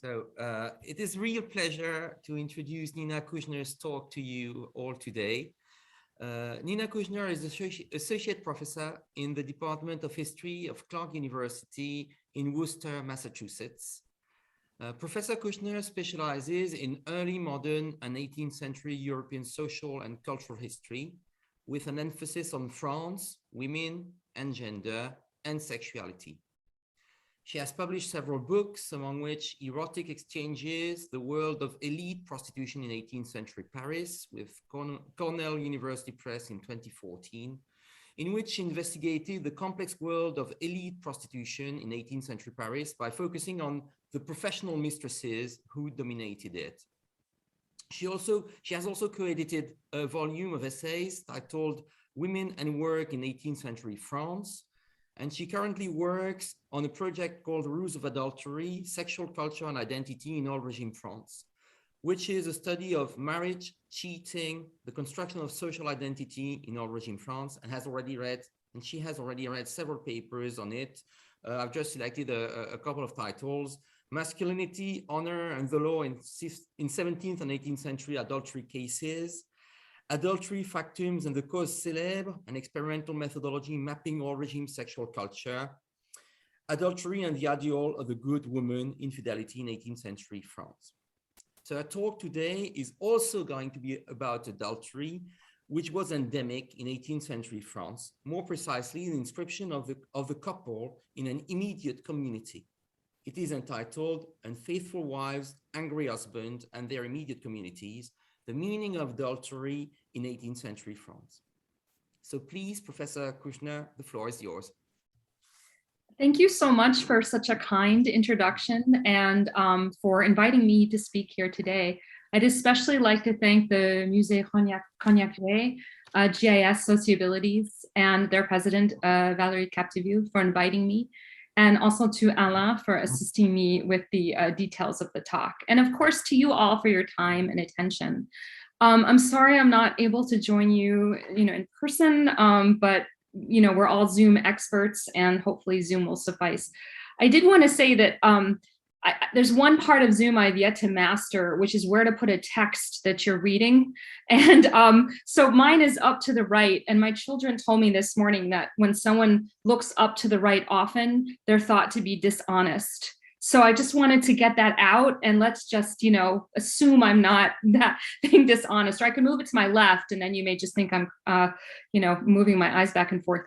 It is a real pleasure to introduce Nina Kushner's talk to you all today. Nina Kushner is associate professor in the Department of History of Clark University in Worcester, Massachusetts. Professor Kushner specializes in early modern and 18th century European social and cultural history, with an emphasis on France, women and gender, and sexuality. She has published several books, among which Erotic Exchanges, The World of Elite Prostitution in 18th Century Paris, with Cornell University Press in 2014, in which she investigated the complex world of elite prostitution in 18th century Paris by focusing on the professional mistresses who dominated it. She has also co-edited a volume of essays titled Women and Work in 18th Century France, and she currently works on a project called Rules of Adultery, Sexual Culture and Identity in Old Regime France, which is a study of marriage, cheating, the construction of social identity in Old Regime France, and she has already read several papers on it. I've just selected a couple of titles: Masculinity, Honor, and the Law in 17th and 18th century adultery cases, Adultery, Factums, and the Cause Célèbre, an experimental methodology mapping all regime sexual culture, Adultery and the Ideal of the Good Woman, Infidelity in 18th century France. So our talk today is also going to be about adultery, which was endemic in 18th century France, more precisely the inscription of the couple in an immediate community. It is entitled Unfaithful Wives, Angry Husband, and Their Immediate Communities, the Meaning of Adultery in 18th Century France. So please, Professor Kushner, the floor is yours. Thank you so much for such a kind introduction and for inviting me to speak here today. I'd especially like to thank the Musée Cognacq-Ray, GIS Sociabilities, and their president, Valérie Capdeville, for inviting me, and also to Alain for assisting me with the details of the talk. And of course, to you all for your time and attention. I'm sorry I'm not able to join you, in person, but we're all Zoom experts and hopefully Zoom will suffice. I did want to say that there's one part of Zoom I've yet to master, which is where to put a text that you're reading. And so mine is up to the right. And my children told me this morning that when someone looks up to the right often, they're thought to be dishonest. So I just wanted to get that out, and let's just, assume I'm not that being dishonest, or I can move it to my left and then you may just think I'm, moving my eyes back and forth.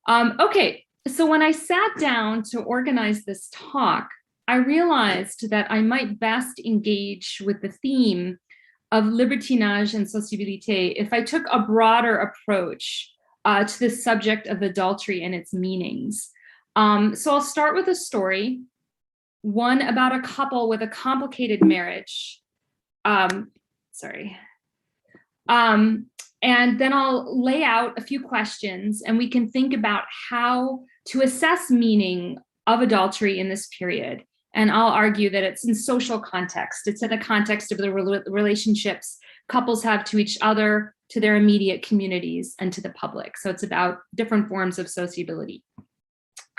Okay, so when I sat down to organize this talk, I realized that I might best engage with the theme of libertinage and sociabilité if I took a broader approach to the subject of adultery and its meanings. So I'll start with a story, one about a couple with a complicated marriage. And then I'll lay out a few questions and we can think about how to assess meaning of adultery in this period. And I'll argue that it's in social context. It's in the context of the relationships couples have to each other, to their immediate communities, and to the public. So it's about different forms of sociability.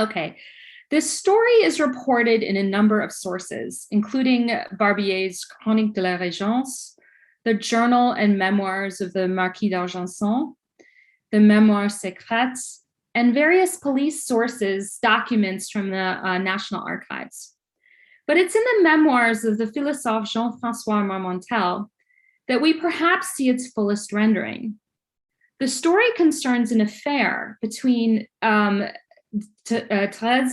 Okay, this story is reported in a number of sources, including Barbier's Chronique de la Régence, the journal and memoirs of the Marquis d'Argenson, the Mémoires Secrètes, and various police sources, documents from the National Archives. But it's in the memoirs of the philosophe Jean-François Marmontel that we perhaps see its fullest rendering. The story concerns an affair between Thérèse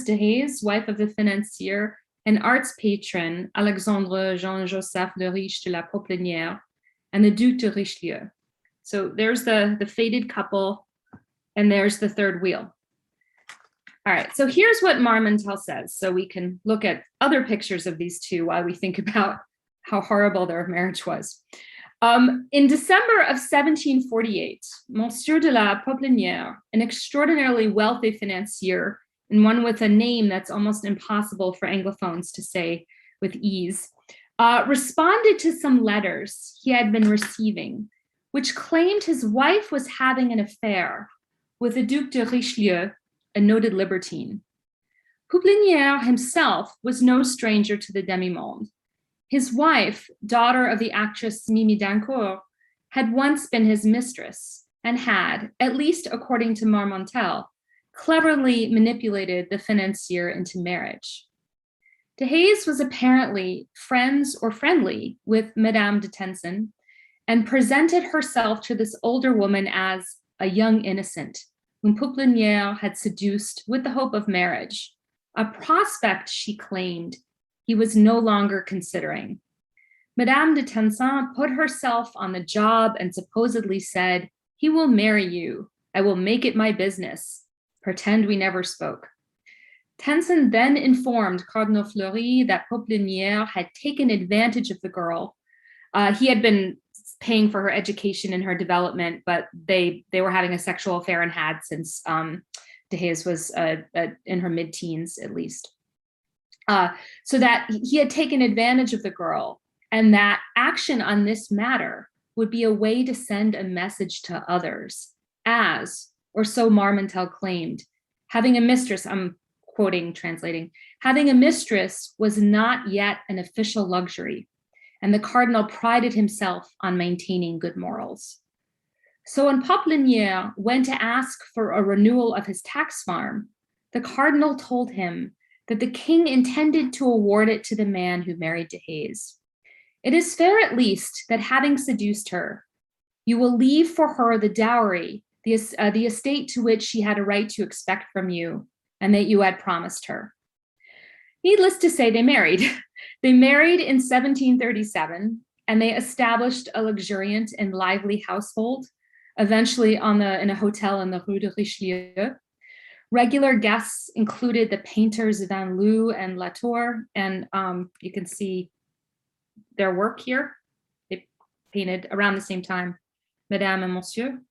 de Haze, wife of the financier and arts patron Alexandre Jean-Joseph de Riche de la Popelinière, and the Duc de Richelieu. So there's the fated couple, and there's the third wheel. All right, so here's what Marmontel says, so we can look at other pictures of these two while we think about how horrible their marriage was. In December of 1748, Monsieur de la Popelinière, an extraordinarily wealthy financier, and one with a name that's almost impossible for Anglophones to say with ease, responded to some letters he had been receiving, which claimed his wife was having an affair with the Duc de Richelieu, a noted libertine. Pouplinière himself was no stranger to the demi-monde. His wife, daughter of the actress Mimi Dancourt, had once been his mistress and had, at least according to Marmontel, cleverly manipulated the financier into marriage. Dehaze was apparently friends or friendly with Madame de Tencin and presented herself to this older woman as a young innocent whom Pouplinière had seduced with the hope of marriage, a prospect she claimed he was no longer considering. Madame de Tencin put herself on the job and supposedly said, "He will marry you. I will make it my business. Pretend we never spoke." Tencin then informed Cardinal Fleury that Pouplinière had taken advantage of the girl. He had been paying for her education and her development, but they were having a sexual affair and had since Dehaze was in her mid-teens at least. So that he had taken advantage of the girl, and that action on this matter would be a way to send a message to others as, or so Marmontel claimed, having a mistress, I'm quoting, translating, having a mistress was not yet an official luxury, and the cardinal prided himself on maintaining good morals. So when Pouplinière went to ask for a renewal of his tax farm, the cardinal told him that the king intended to award it to the man who married Dehaze. It is fair at least that having seduced her, you will leave for her the dowry, the estate to which she had a right to expect from you, and that you had promised her. Needless to say, they married. They married in 1737, and they established a luxuriant and lively household, eventually in a hotel in the Rue de Richelieu. Regular guests included the painters Van Loo and Latour, and you can see their work here. They painted around the same time, Madame and Monsieur.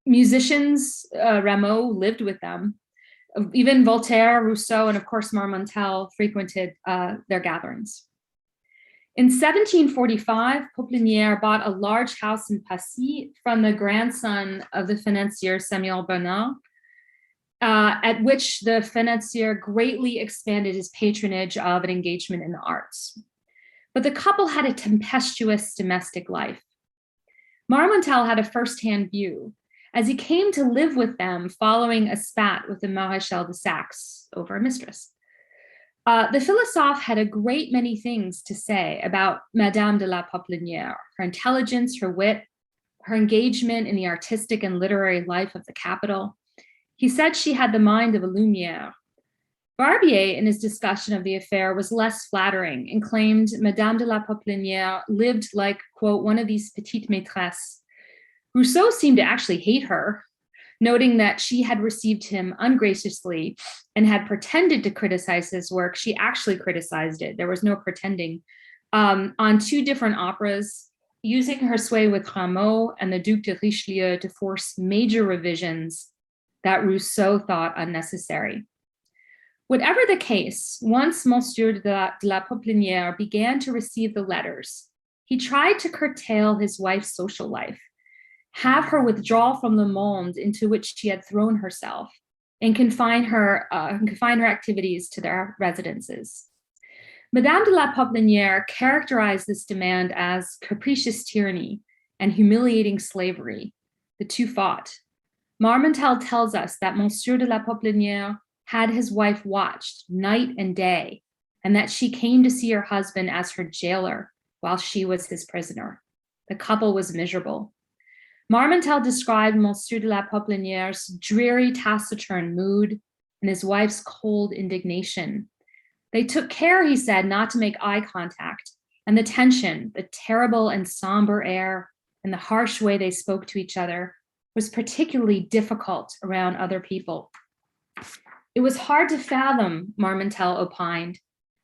Musicians, Rameau lived with them. Even Voltaire, Rousseau, and of course Marmontel frequented their gatherings. In 1745, Pouplinière bought a large house in Passy from the grandson of the financier Samuel Bernard, at which the financier greatly expanded his patronage of an engagement in the arts. But the couple had a tempestuous domestic life. Marmontel had a firsthand view, as he came to live with them following a spat with the Maréchal de Saxe over a mistress. The philosophe had a great many things to say about Madame de la Pouplinière, her intelligence, her wit, her engagement in the artistic and literary life of the capital. He said she had the mind of a Lumière. Barbier, in his discussion of the affair, was less flattering and claimed Madame de la Pouplinière lived like, quote, one of these petites maîtresses. Rousseau seemed to actually hate her, noting that she had received him ungraciously and had pretended to criticize his work. She actually criticized it. There was no pretending. On two different operas, using her sway with Rameau and the Duc de Richelieu to force major revisions that Rousseau thought unnecessary. Whatever the case, once Monsieur de la Pouplinière began to receive the letters, he tried to curtail his wife's social life, have her withdraw from the monde into which she had thrown herself, and confine her activities to their residences. Madame de la Pouplinière characterized this demand as capricious tyranny and humiliating slavery. The two fought. Marmontel tells us that Monsieur de la Pouplinière had his wife watched night and day, and that she came to see her husband as her jailer while she was his prisoner. The couple was miserable. Marmontel described Monsieur de la Pouplinière's dreary, taciturn mood and his wife's cold indignation. They took care, he said, not to make eye contact, and the tension, the terrible and somber air, and the harsh way they spoke to each other was particularly difficult around other people. It was hard to fathom, Marmontel opined,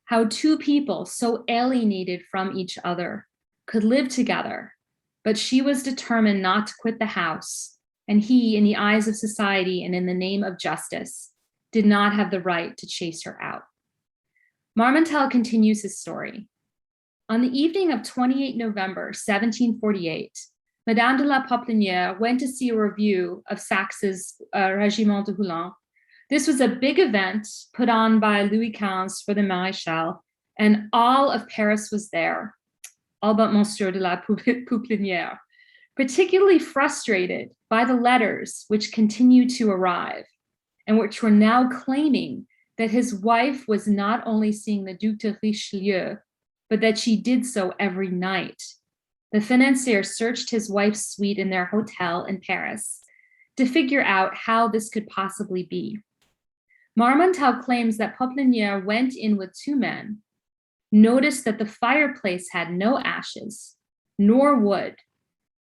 how two people so alienated from each other could live together, but she was determined not to quit the house, and he, in the eyes of society and in the name of justice, did not have the right to chase her out. Marmontel continues his story. On the evening of 28 November, 1748, Madame de la Pouplinière went to see a review of Saxe's Régiment de Rouen, This was a big event put on by Louis XV for the Maréchal, and all of Paris was there, all but Monsieur de la Pouplinière, particularly frustrated by the letters which continued to arrive and which were now claiming that his wife was not only seeing the Duc de Richelieu, but that she did so every night. The financier searched his wife's suite in their hotel in Paris to figure out how this could possibly be. Marmontel claims that Pouplinière went in with two men, noticed that the fireplace had no ashes, nor wood,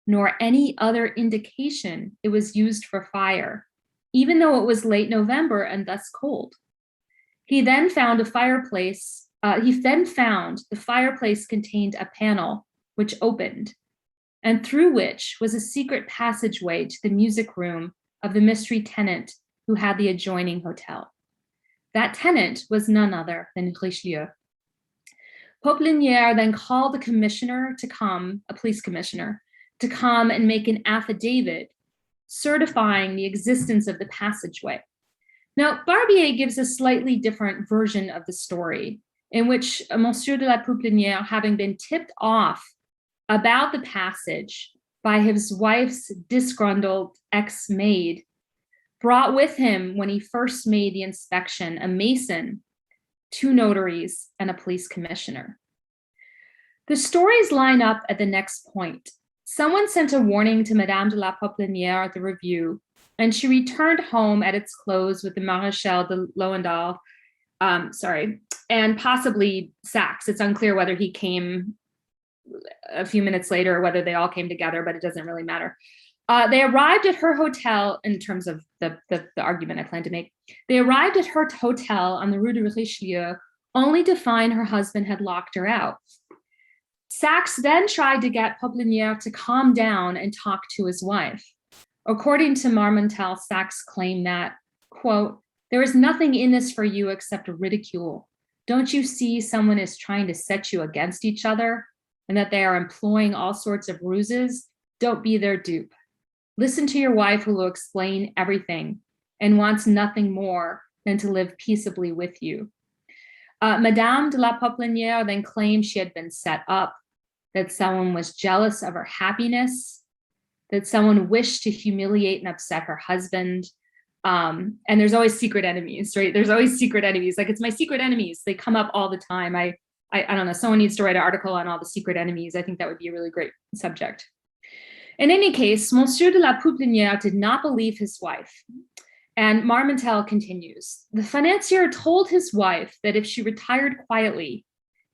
nor any other indication it was used for fire, even though it was late November and thus cold. He then found the fireplace contained a panel which opened, and through which was a secret passageway to the music room of the mystery tenant who had the adjoining hotel. That tenant was none other than Richelieu. Pouplinière then called the commissioner to come, a police commissioner, to come and make an affidavit certifying the existence of the passageway. Now, Barbier gives a slightly different version of the story, in which Monsieur de la Pouplinière, having been tipped off about the passage by his wife's disgruntled ex-maid, brought with him, when he first made the inspection, a mason, two notaries, and a police commissioner. The stories line up at the next point. Someone sent a warning to Madame de la Pouplinière at the review, and she returned home at its close with the Maréchal de Loendal, and possibly Saxe. It's unclear whether he came a few minutes later or whether they all came together, but it doesn't really matter. They arrived at her hotel, in terms of the argument I plan to make, they arrived at her hotel on the Rue de Richelieu only to find her husband had locked her out. Saxe then tried to get Pouplinière to calm down and talk to his wife. According to Marmontel, Saxe claimed that, quote, "There is nothing in this for you except ridicule. Don't you see someone is trying to set you against each other and that they are employing all sorts of ruses? Don't be their dupe. Listen to your wife, who will explain everything and wants nothing more than to live peaceably with you." Madame de la Pouplinière then claimed she had been set up, that someone was jealous of her happiness, that someone wished to humiliate and upset her husband. And there's always secret enemies, right? There's always secret enemies. Like, it's my secret enemies. They come up all the time. I don't know, someone needs to write an article on all the secret enemies. I think that would be a really great subject. In any case, Monsieur de la Pouplinière did not believe his wife. And Marmontel continues, the financier told his wife that if she retired quietly,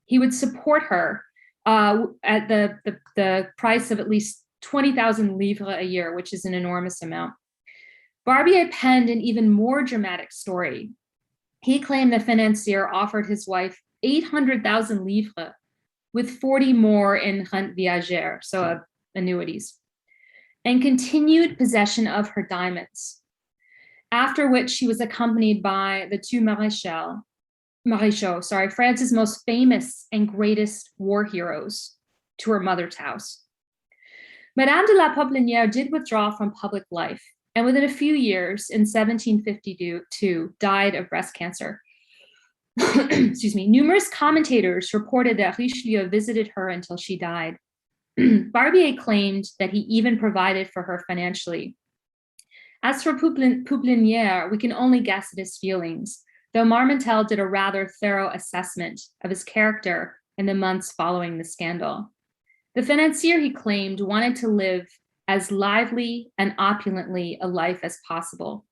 he would support her at the price of at least 20,000 livres a year, which is an enormous amount. Barbier penned an even more dramatic story. He claimed the financier offered his wife 800,000 livres with 40 more in rente viagère, so annuities, and continued possession of her diamonds. After which she was accompanied by the two maréchaux, France's most famous and greatest war heroes, to her mother's house. Madame de la Pouplinière did withdraw from public life, and within a few years, in 1752, died of breast cancer. Excuse me. Numerous commentators reported that Richelieu visited her until she died. Barbier claimed that he even provided for her financially. As for Pouplinière, we can only guess at his feelings, though Marmontel did a rather thorough assessment of his character in the months following the scandal. The financier, he claimed, wanted to live as lively and opulently a life as possible.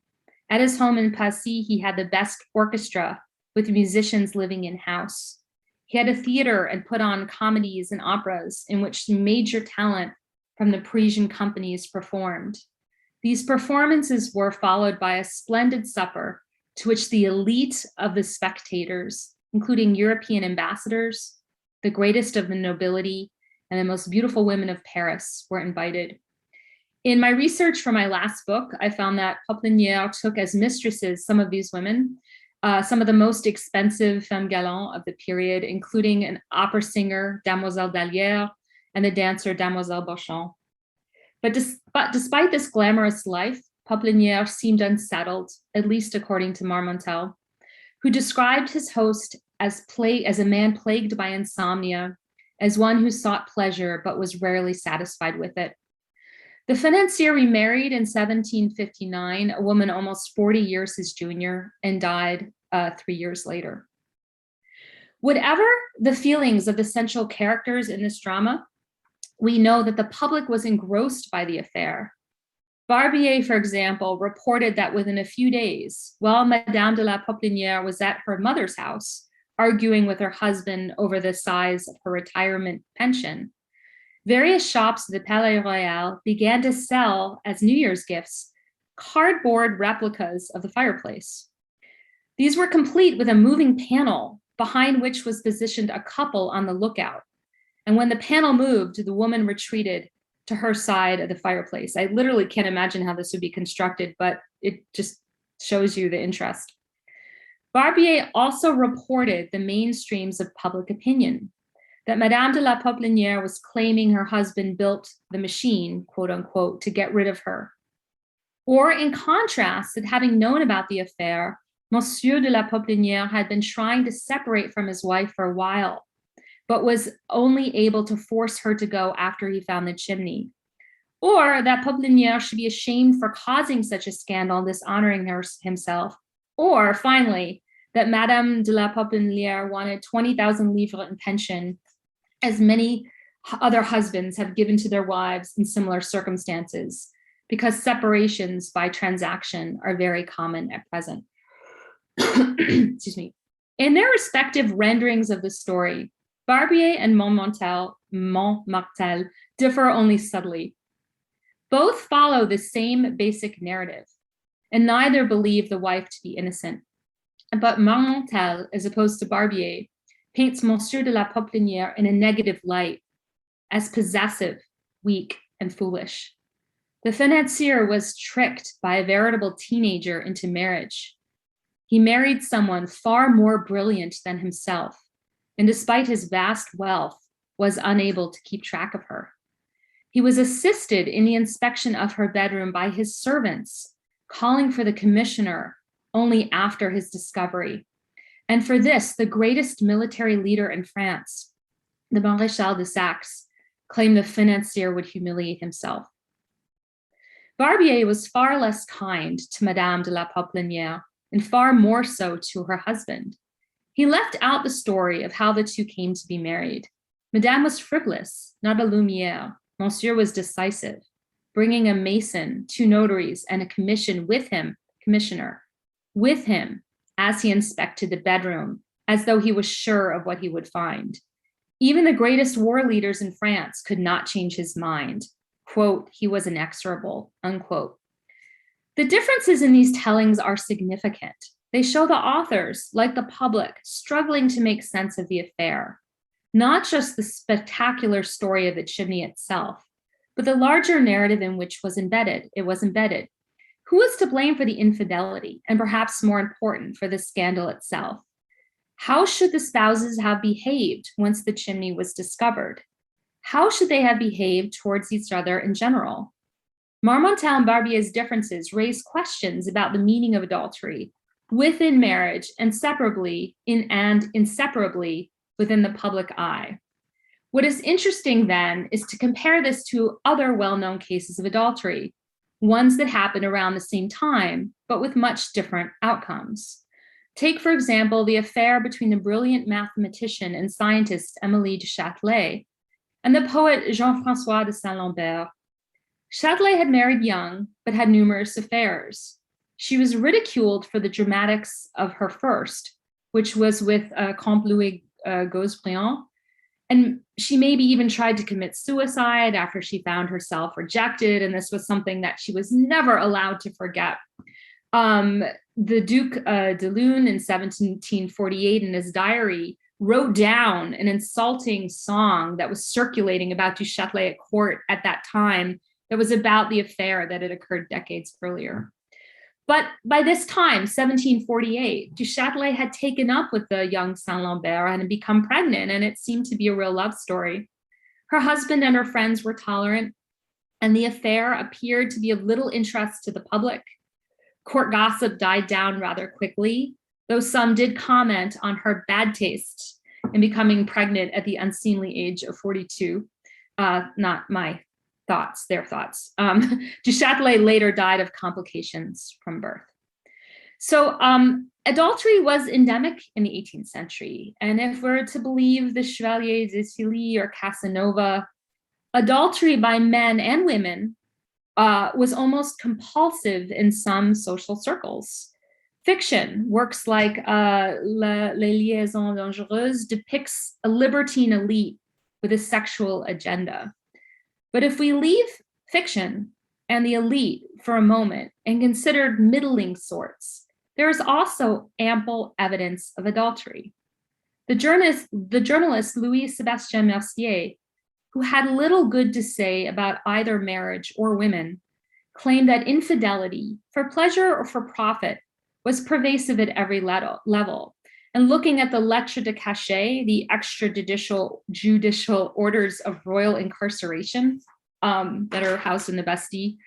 At his home in Passy, he had the best orchestra with musicians living in-house. He had a theater and put on comedies and operas in which major talent from the Parisian companies performed. These performances were followed by a splendid supper to which the elite of the spectators, including European ambassadors, the greatest of the nobility, and the most beautiful women of Paris, were invited. In my research for my last book, I found that Pouplinière took as mistresses some of these women, some of the most expensive femmes galantes of the period, including an opera singer, Damoiselle d'Allière, and the dancer, Damoiselle Beauchamp. But despite this glamorous life, Poplinière seemed unsettled, at least according to Marmontel, who described his host as a man plagued by insomnia, as one who sought pleasure but was rarely satisfied with it. The financier remarried in 1759, a woman almost 40 years his junior, and died 3 years later. Whatever the feelings of the central characters in this drama, we know that the public was engrossed by the affair. Barbier, for example, reported that within a few days, while Madame de la Poplinière was at her mother's house, arguing with her husband over the size of her retirement pension, various shops of the Palais Royal began to sell as New Year's gifts cardboard replicas of the fireplace. These were complete with a moving panel behind which was positioned a couple on the lookout. And when the panel moved, the woman retreated to her side of the fireplace. I literally can't imagine how this would be constructed, but it just shows you the interest. Barbier also reported the mainstreams of public opinion, that Madame de la Poplinière was claiming her husband built the machine, quote unquote, to get rid of her. Or in contrast, that having known about the affair, Monsieur de la Poplinière had been trying to separate from his wife for a while, but was only able to force her to go after he found the chimney. Or that Poplinière should be ashamed for causing such a scandal, dishonoring himself. Or finally, that Madame de la Poplinière wanted 20,000 livres in pension, as many other husbands have given to their wives in similar circumstances, because separations by transaction are very common at present. Excuse me. In their respective renderings of the story, Barbier and Montmartre differ only subtly. Both follow the same basic narrative, and neither believe the wife to be innocent. But Marmontel, as opposed to Barbier, paints Monsieur de la Poplinière in a negative light, as possessive, weak, and foolish. The financier was tricked by a veritable teenager into marriage. He married someone far more brilliant than himself, and despite his vast wealth, was unable to keep track of her. He was assisted in the inspection of her bedroom by his servants, calling for the commissioner only after his discovery. And for this, the greatest military leader in France, the Maréchal de Saxe, claimed the financier would humiliate himself. Barbier was far less kind to Madame de la Poplinière, and far more so to her husband. He left out the story of how the two came to be married. Madame was frivolous, not a Lumière. Monsieur was decisive, bringing a mason, 2 notaries, and a commissioner with him as he inspected the bedroom, as though he was sure of what he would find. Even the greatest war leaders in France could not change his mind. Quote, he was inexorable, unquote. The differences in these tellings are significant. They show the authors, like the public, struggling to make sense of the affair, not just the spectacular story of the chimney itself, but the larger narrative in which it was embedded. Who is to blame for the infidelity, and perhaps more important, for the scandal itself? How should the spouses have behaved once the chimney was discovered? How should they have behaved towards each other in general? Marmontel and Barbier's differences raise questions about the meaning of adultery within marriage and inseparably within the public eye. What is interesting then is to compare this to other well-known cases of adultery, ones that happened around the same time, but with much different outcomes. Take, for example, the affair between the brilliant mathematician and scientist Émilie de Châtelet and the poet Jean-François de Saint-Lambert. Châtelet had married young, but had numerous affairs. She was ridiculed for the dramatics of her first, which was with Comte Louis Gauzebriand, and she maybe even tried to commit suicide after she found herself rejected, and this was something that she was never allowed to forget. The Duc de Luynes in 1748 in his diary wrote down an insulting song that was circulating about Du Châtelet at court at that time that was about the affair that had occurred decades earlier. But by this time, 1748, Du Châtelet had taken up with the young Saint-Lambert and had become pregnant, and it seemed to be a real love story. Her husband and her friends were tolerant, and the affair appeared to be of little interest to the public. Court gossip died down rather quickly, though some did comment on her bad taste in becoming pregnant at the unseemly age of 42. Not my thoughts, their thoughts. Du Châtelet later died of complications from birth. So adultery was endemic in the 18th century. And if we're to believe the Chevalier de Silly or Casanova, adultery by men and women was almost compulsive in some social circles. Fiction, works like Les Liaisons Dangereuses, depicts a libertine elite with a sexual agenda. But if we leave fiction and the elite for a moment and consider middling sorts, there is also ample evidence of adultery. The journalist Louis-Sébastien Mercier, who had little good to say about either marriage or women, claimed that infidelity, for pleasure or for profit, was pervasive at every level. And looking at the lettre de cachet, the extrajudicial orders of royal incarceration that are housed in the Bastille,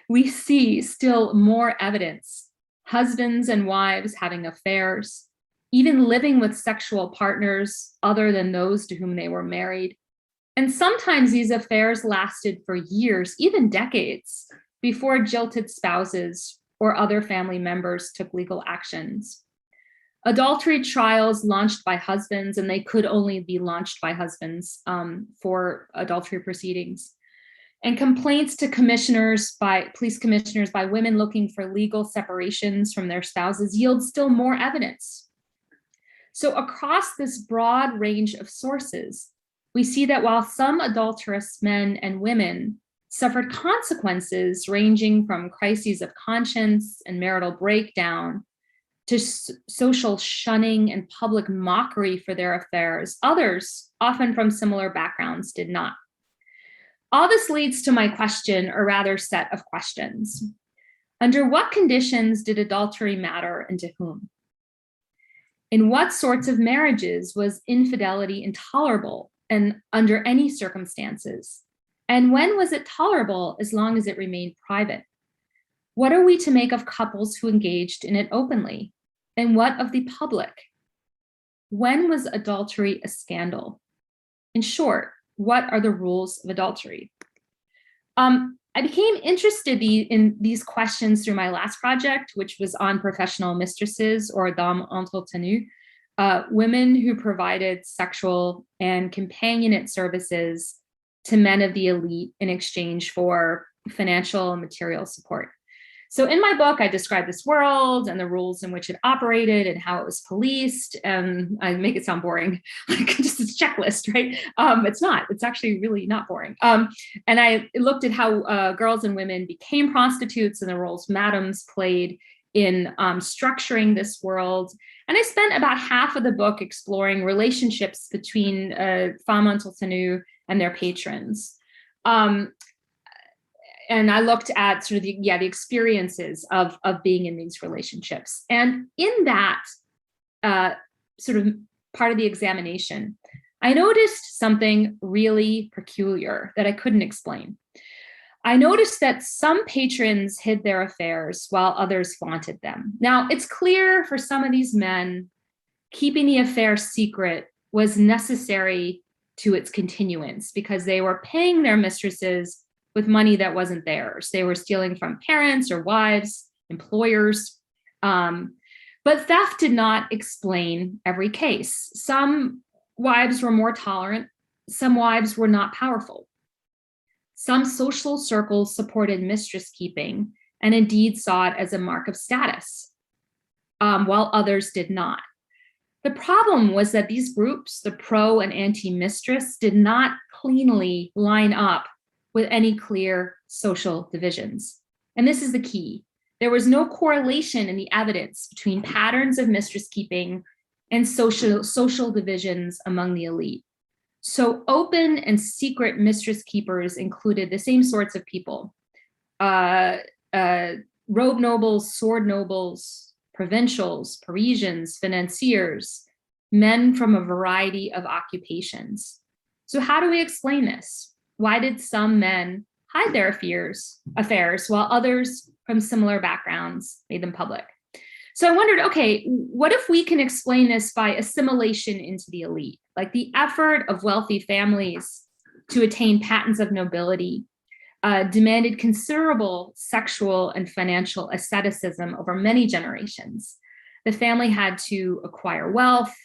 we see still more evidence. Husbands and wives having affairs, even living with sexual partners other than those to whom they were married. And sometimes these affairs lasted for years, even decades, before jilted spouses or other family members took legal actions. Adultery trials launched by husbands, and they could only be launched by husbands for adultery proceedings, and complaints to police commissioners by women looking for legal separations from their spouses yield still more evidence. So across this broad range of sources, we see that while some adulterous men and women suffered consequences ranging from crises of conscience and marital breakdown to social shunning and public mockery for their affairs, others, often from similar backgrounds, did not. All this leads to my question, or rather set of questions. Under what conditions did adultery matter and to whom? In what sorts of marriages was infidelity intolerable and under any circumstances? And when was it tolerable as long as it remained private? What are we to make of couples who engaged in it openly? And what of the public? When was adultery a scandal? In short, what are the rules of adultery? I became interested in these questions through my last project, which was on professional mistresses, or dames entretenues, women who provided sexual and companionate services to men of the elite in exchange for financial and material support. So in my book, I describe this world and the rules in which it operated and how it was policed. And I make it sound boring, like just a checklist, right? It's not, it's actually really not boring. And I looked at how girls and women became prostitutes and the roles madams played in structuring this world. And I spent about half of the book exploring relationships between femmes entretenues and their patrons. And I looked at sort of the experiences of being in these relationships. And in that sort of part of the examination, I noticed something really peculiar that I couldn't explain. I noticed that some patrons hid their affairs while others flaunted them. Now, it's clear for some of these men, keeping the affair secret was necessary to its continuance because they were paying their mistresses with money that wasn't theirs. They were stealing from parents or wives, employers. But theft did not explain every case. Some wives were more tolerant. Some wives were not powerful. Some social circles supported mistress keeping and indeed saw it as a mark of status, while others did not. The problem was that these groups, the pro and anti-mistress, did not cleanly line up with any clear social divisions. And this is the key. There was no correlation in the evidence between patterns of mistress keeping and social divisions among the elite. So open and secret mistress keepers included the same sorts of people: robe nobles, sword nobles, provincials, Parisians, financiers, men from a variety of occupations. So how do we explain this? Why did some men hide their affairs while others from similar backgrounds made them public? So I wondered, okay, what if we can explain this by assimilation into the elite, like the effort of wealthy families to attain patents of nobility demanded considerable sexual and financial asceticism over many generations. The family had to acquire wealth,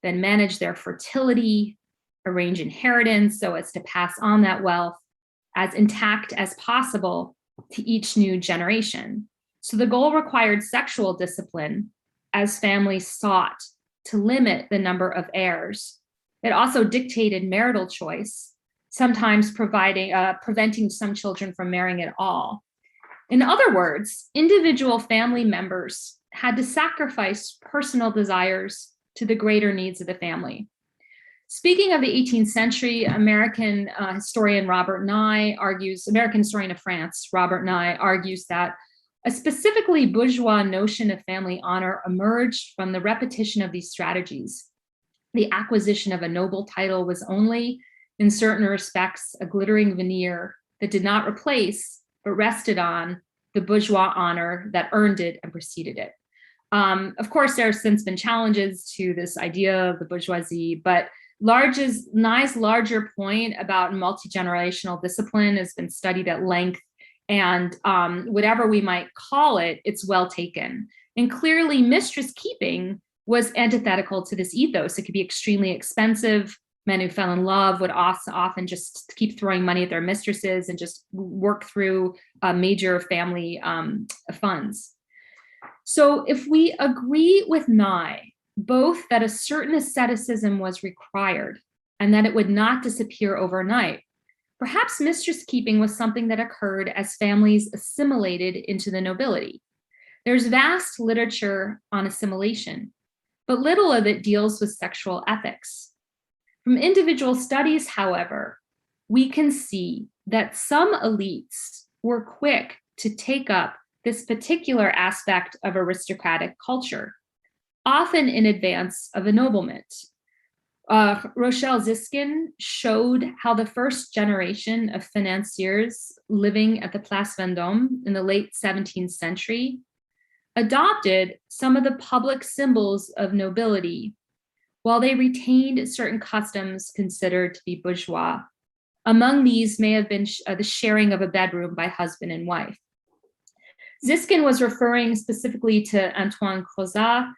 then manage their fertility, arrange inheritance so as to pass on that wealth as intact as possible to each new generation. So the goal required sexual discipline as families sought to limit the number of heirs. It also dictated marital choice, sometimes preventing some children from marrying at all. In other words, individual family members had to sacrifice personal desires to the greater needs of the family. Speaking of the 18th century, American historian American historian of France, Robert Nye, argues that a specifically bourgeois notion of family honor emerged from the repetition of these strategies. The acquisition of a noble title was only, in certain respects, a glittering veneer that did not replace, but rested on, the bourgeois honor that earned it and preceded it. Of course, there have since been challenges to this idea of the bourgeoisie, but Nye's larger point about multi-generational discipline has been studied at length, and whatever we might call it, it's well taken. And clearly, mistress keeping was antithetical to this ethos. It could be extremely expensive. Men who fell in love would often just keep throwing money at their mistresses and just work through major family funds. So if we agree with Nye, both that a certain asceticism was required and that it would not disappear overnight, perhaps mistress keeping was something that occurred as families assimilated into the nobility. There's vast literature on assimilation, but little of it deals with sexual ethics. From individual studies, however, we can see that some elites were quick to take up this particular aspect of aristocratic culture, often in advance of ennoblement. Rochelle Ziskin showed how the first generation of financiers living at the Place Vendôme in the late 17th century adopted some of the public symbols of nobility, while they retained certain customs considered to be bourgeois. Among these may have been the sharing of a bedroom by husband and wife. Ziskin was referring specifically to Antoine Crozat,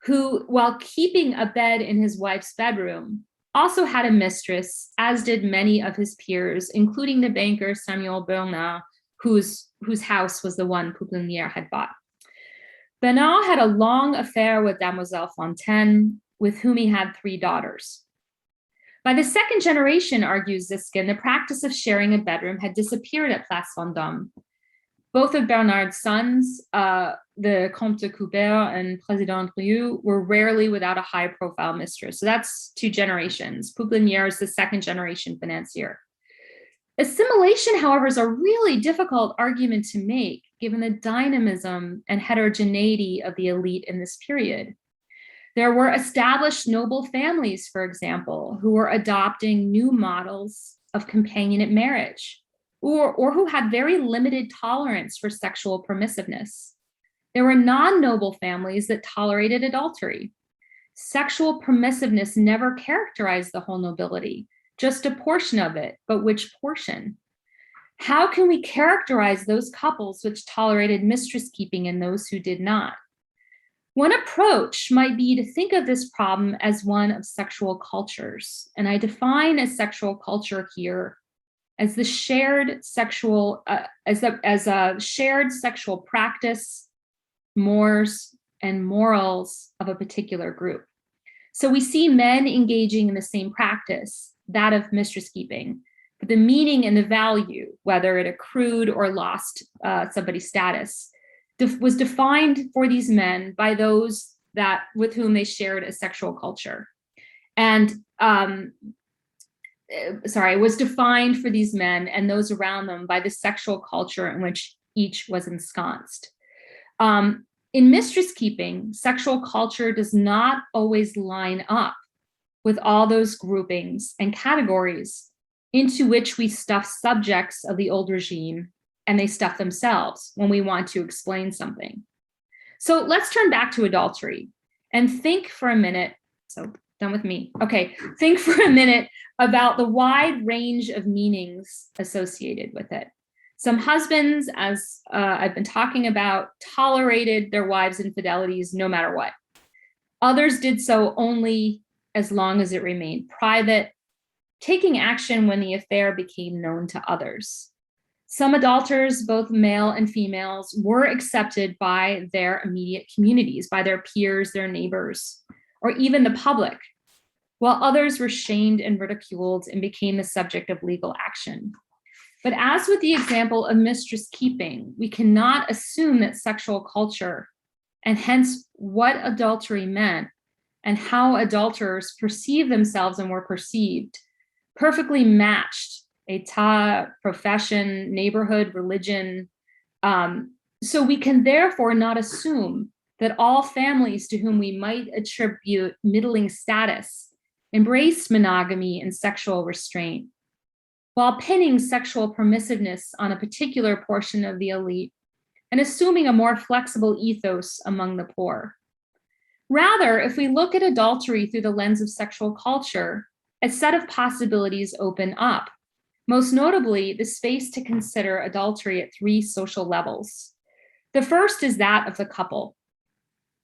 who, while keeping a bed in his wife's bedroom, also had a mistress, as did many of his peers, including the banker Samuel Bernard, whose house was the one Pouplinière had bought. Bernard had a long affair with Mademoiselle Fontaine, with whom he had 3 daughters. By the second generation, argues Ziskin, the practice of sharing a bedroom had disappeared at Place Vendôme. Both of Bernard's sons, the Comte de Coubert and Président Drieux, were rarely without a high-profile mistress. So that's 2 generations. Pouplinière is the second generation financier. Assimilation, however, is a really difficult argument to make, given the dynamism and heterogeneity of the elite in this period. There were established noble families, for example, who were adopting new models of companionate marriage, or who had very limited tolerance for sexual permissiveness. There were non-noble families that tolerated adultery. Sexual permissiveness never characterized the whole nobility, just a portion of it, but which portion? How can we characterize those couples which tolerated mistress keeping and those who did not? One approach might be to think of this problem as one of sexual cultures. And I define a sexual culture here as the shared sexual, as a shared sexual practice, mores, and morals of a particular group. So we see men engaging in the same practice, that of mistress keeping, but the meaning and the value, whether it accrued or lost somebody's status, was defined for these men by those that with whom they shared a sexual culture. And was defined for these men and those around them by the sexual culture in which each was ensconced. In mistress keeping, sexual culture does not always line up with all those groupings and categories into which we stuff subjects of the old regime, and they stuff themselves when we want to explain something. So let's turn back to adultery and think for a minute. So done with me. Okay, think for a minute about the wide range of meanings associated with it. Some husbands, as I've been talking about, tolerated their wives' infidelities no matter what. Others did so only as long as it remained private, taking action when the affair became known to others. Some adulterers, both male and females, were accepted by their immediate communities, by their peers, their neighbors, or even the public, while others were shamed and ridiculed and became the subject of legal action. But as with the example of mistress keeping, we cannot assume that sexual culture, and hence what adultery meant and how adulterers perceive themselves and were perceived, perfectly matched état, profession, neighborhood, religion. So we can therefore not assume that all families to whom we might attribute middling status embraced monogamy and sexual restraint, while pinning sexual permissiveness on a particular portion of the elite and assuming a more flexible ethos among the poor. Rather, if we look at adultery through the lens of sexual culture, a set of possibilities open up, most notably the space to consider adultery at 3 social levels. The first is that of the couple.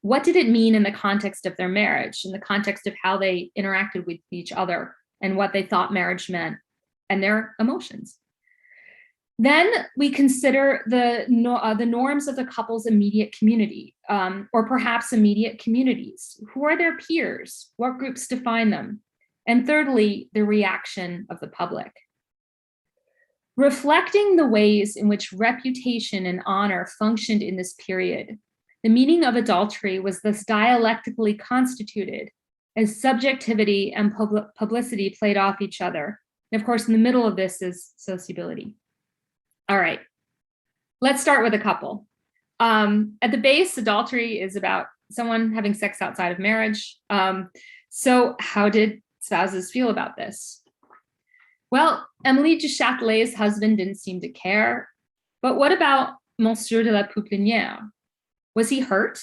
What did it mean in the context of their marriage, in the context of how they interacted with each other and what they thought marriage meant and their emotions? Then we consider the norms of the couple's immediate community, or perhaps immediate communities. Who are their peers? What groups define them? And thirdly, the reaction of the public. Reflecting the ways in which reputation and honor functioned in this period, the meaning of adultery was thus dialectically constituted as subjectivity and publicity played off each other. And of course, in the middle of this is sociability. All right, let's start with a couple. At the base, adultery is about someone having sex outside of marriage. So how did spouses feel about this? Well, Emily du Châtelet's husband didn't seem to care. But what about Monsieur de la Pouplinière? Was he hurt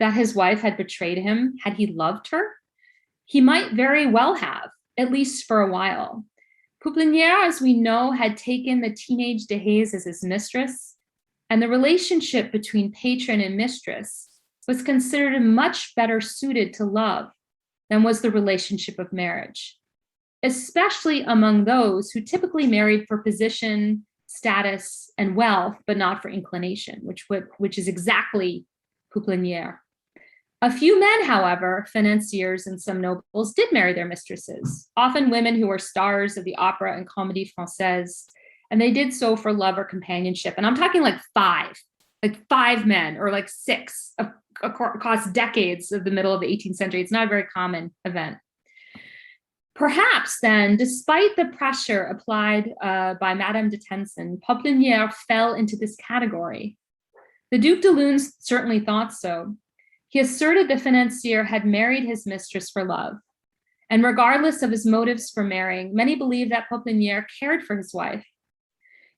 that his wife had betrayed him? Had he loved her? He might very well have, at least for a while. Pouplinière, as we know, had taken the teenage Dehaze as his mistress, and the relationship between patron and mistress was considered much better suited to love than was the relationship of marriage, especially among those who typically married for position, status, and wealth, but not for inclination, which is exactly Pouplinière. A few men, however, financiers and some nobles, did marry their mistresses, often women who were stars of the opera and Comédie Française, and they did so for love or companionship. And I'm talking like five men, or like 6 across decades of the middle of the 18th century. It's not a very common event. Perhaps then, despite the pressure applied by Madame de Tencin, Pouplinière fell into this category. The Duc de Luynes certainly thought so. He asserted the financier had married his mistress for love. And regardless of his motives for marrying, many believe that Pouplinière cared for his wife.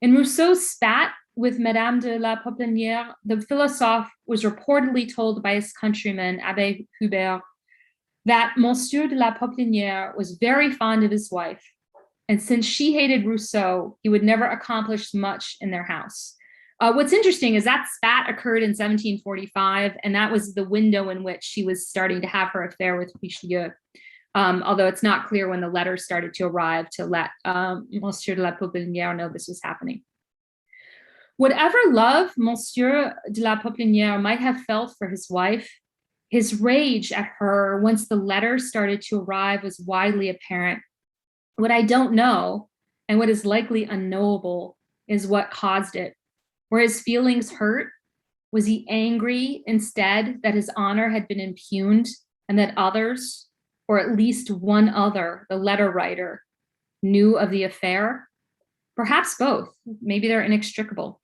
In Rousseau's spat with Madame de la Pouplinière, the philosophe was reportedly told by his countryman, Abbé Hubert, that Monsieur de la Pouplinière was very fond of his wife, and since she hated Rousseau, he would never accomplish much in their house. What's interesting is that spat occurred in 1745, and that was the window in which she was starting to have her affair with Richelieu, although it's not clear when the letters started to arrive to let Monsieur de la Pouplinière know this was happening. Whatever love Monsieur de la Pouplinière might have felt for his wife, his rage at her once the letters started to arrive was widely apparent. What I don't know, and what is likely unknowable, is what caused it. Were his feelings hurt? Was he angry instead that his honor had been impugned and that others, or at least one other, the letter writer, knew of the affair? Perhaps both. Maybe they're inextricable.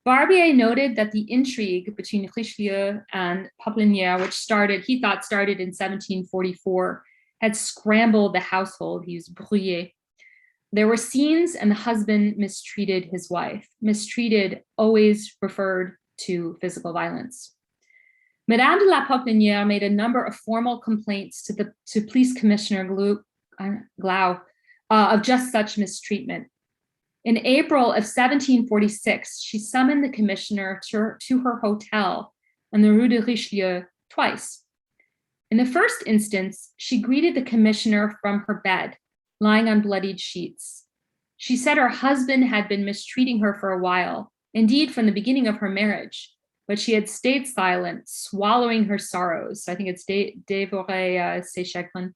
Barbier noted that the intrigue between Richelieu and Pouplinière, which he thought started in 1744, had scrambled the household. He was brouillé. There were scenes, and the husband mistreated his wife. Mistreated always referred to physical violence. Madame de la Popelinière made a number of formal complaints to Police Commissioner Glau of just such mistreatment. In April of 1746, she summoned the commissioner to her hotel on the Rue de Richelieu twice. In the first instance, she greeted the commissioner from her bed, lying on bloodied sheets. She said her husband had been mistreating her for a while, indeed from the beginning of her marriage, but she had stayed silent, swallowing her sorrows. I think it's dévorer ses chagrins,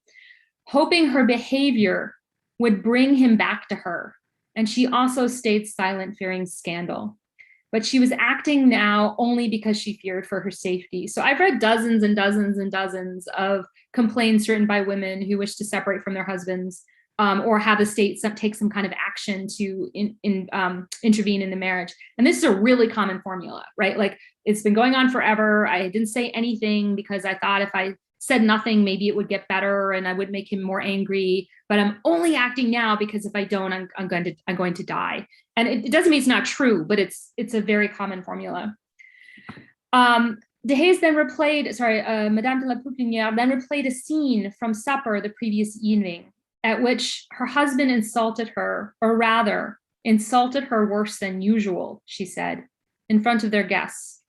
hoping her behavior would bring him back to her. And she also stayed silent, fearing scandal. But she was acting now only because she feared for her safety. So I've read dozens and dozens and dozens of complaints written by women who wish to separate from their husbands, or have the state take some kind of action to intervene in the marriage. And this is a really common formula, right? Like, it's been going on forever. I didn't say anything because I thought if I said nothing, maybe it would get better and I would make him more angry. But I'm only acting now because if I don't, I'm going to die. And it doesn't mean it's not true, but it's a very common formula. Dehaze then Madame de la Popelinière then replayed a scene from supper the previous evening, at which her husband insulted her, or rather, insulted her worse than usual, she said, in front of their guests.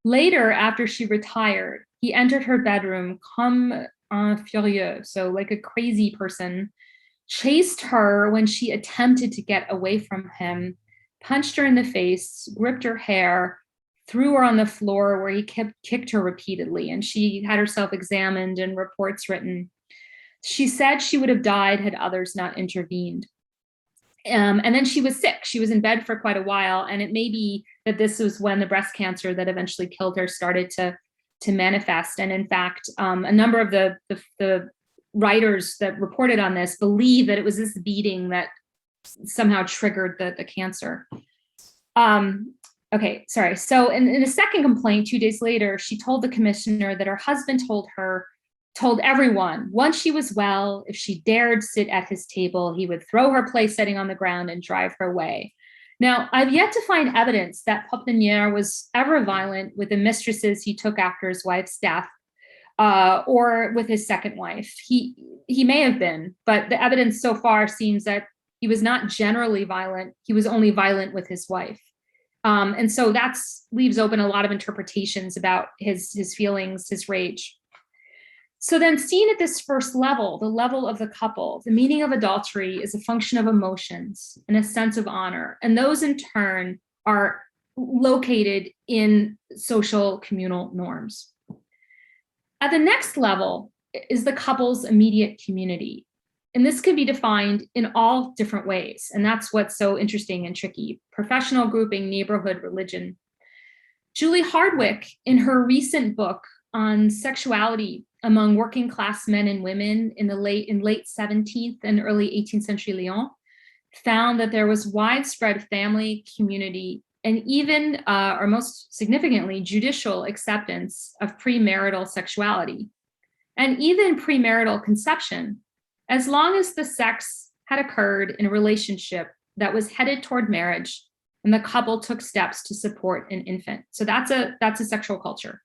Later, after she retired, he entered her bedroom comme un furieux, so like a crazy person, chased her when she attempted to get away from him, punched her in the face, gripped her hair, threw her on the floor where he kicked her repeatedly, and she had herself examined and reports written. She said she would have died had others not intervened. And then she was sick. She was in bed for quite a while, and it may be that this was when the breast cancer that eventually killed her started to manifest. And in fact, a number of the writers that reported on this believe that it was this beating that somehow triggered the cancer. Okay, sorry. So in a second complaint, 2 days later, she told the commissioner that her husband told everyone, once she was well, if she dared sit at his table, he would throw her place setting on the ground and drive her away. Now, I've yet to find evidence that Popelinière was ever violent with the mistresses he took after his wife's death, or with his second wife. He may have been, but the evidence so far seems that he was not generally violent. He was only violent with his wife. And so that leaves open a lot of interpretations about his feelings, his rage. So then, seen at this first level, the level of the couple, the meaning of adultery is a function of emotions and a sense of honor. And those in turn are located in social communal norms. At the next level is the couple's immediate community. And this can be defined in all different ways. And that's what's so interesting and tricky: professional grouping, neighborhood, religion. Julie Hardwick, in her recent book on sexuality among working class men and women in late 17th and early 18th century Lyon, found that there was widespread family, community, and even, or most significantly, judicial acceptance of premarital sexuality, and even premarital conception, as long as the sex had occurred in a relationship that was headed toward marriage and the couple took steps to support an infant. So that's a sexual culture.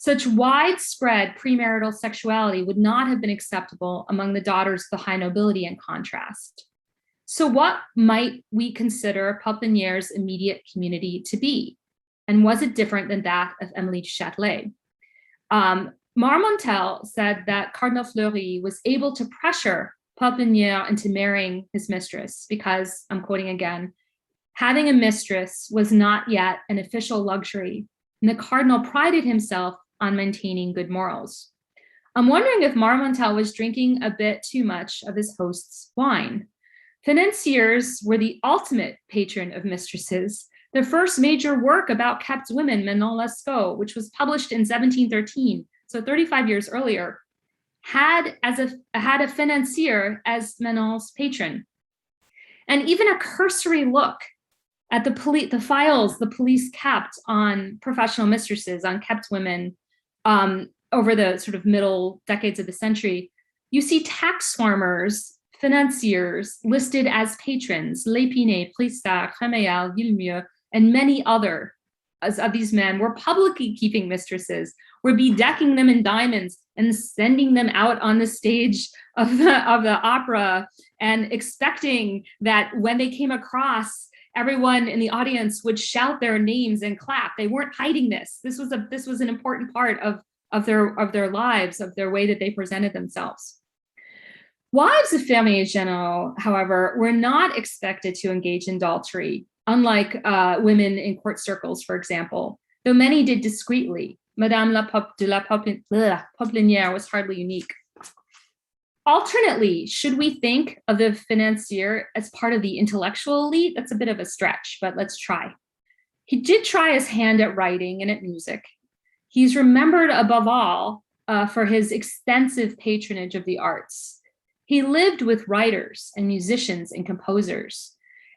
Such widespread premarital sexuality would not have been acceptable among the daughters of the high nobility, in contrast. So what might we consider Popelinière's immediate community to be? And was it different than that of Émilie du Châtelet? Marmontel said that Cardinal Fleury was able to pressure Popelinière into marrying his mistress because, I'm quoting again, having a mistress was not yet an official luxury, and the cardinal prided himself on maintaining good morals. I'm wondering if Marmontel was drinking a bit too much of his host's wine. Financiers were the ultimate patron of mistresses. The first major work about kept women, Manon Lescaut, which was published in 1713, so 35 years earlier, had a financier as Manon's patron. And even a cursory look at the files the police kept on professional mistresses, on kept women, over the sort of middle decades of the century, You see tax farmers, financiers listed as patrons, Lépinay, Prissart, Crémail, Villemieux, and many other of these men were publicly keeping mistresses, were bedecking them in diamonds and sending them out on the stage of the opera and expecting that when they came across, everyone in the audience would shout their names and clap. They weren't hiding this. This was an important part of their lives, of their way that they presented themselves. Wives of fermiers généraux, however, were not expected to engage in adultery, unlike women in court circles, for example, though many did discreetly. Madame de la Poplinière was hardly unique. Alternately, should we think of the financier as part of the intellectual elite? That's a bit of a stretch, but let's try. He did try his hand at writing and at music. He's remembered above all for his extensive patronage of the arts. He lived with writers and musicians and composers.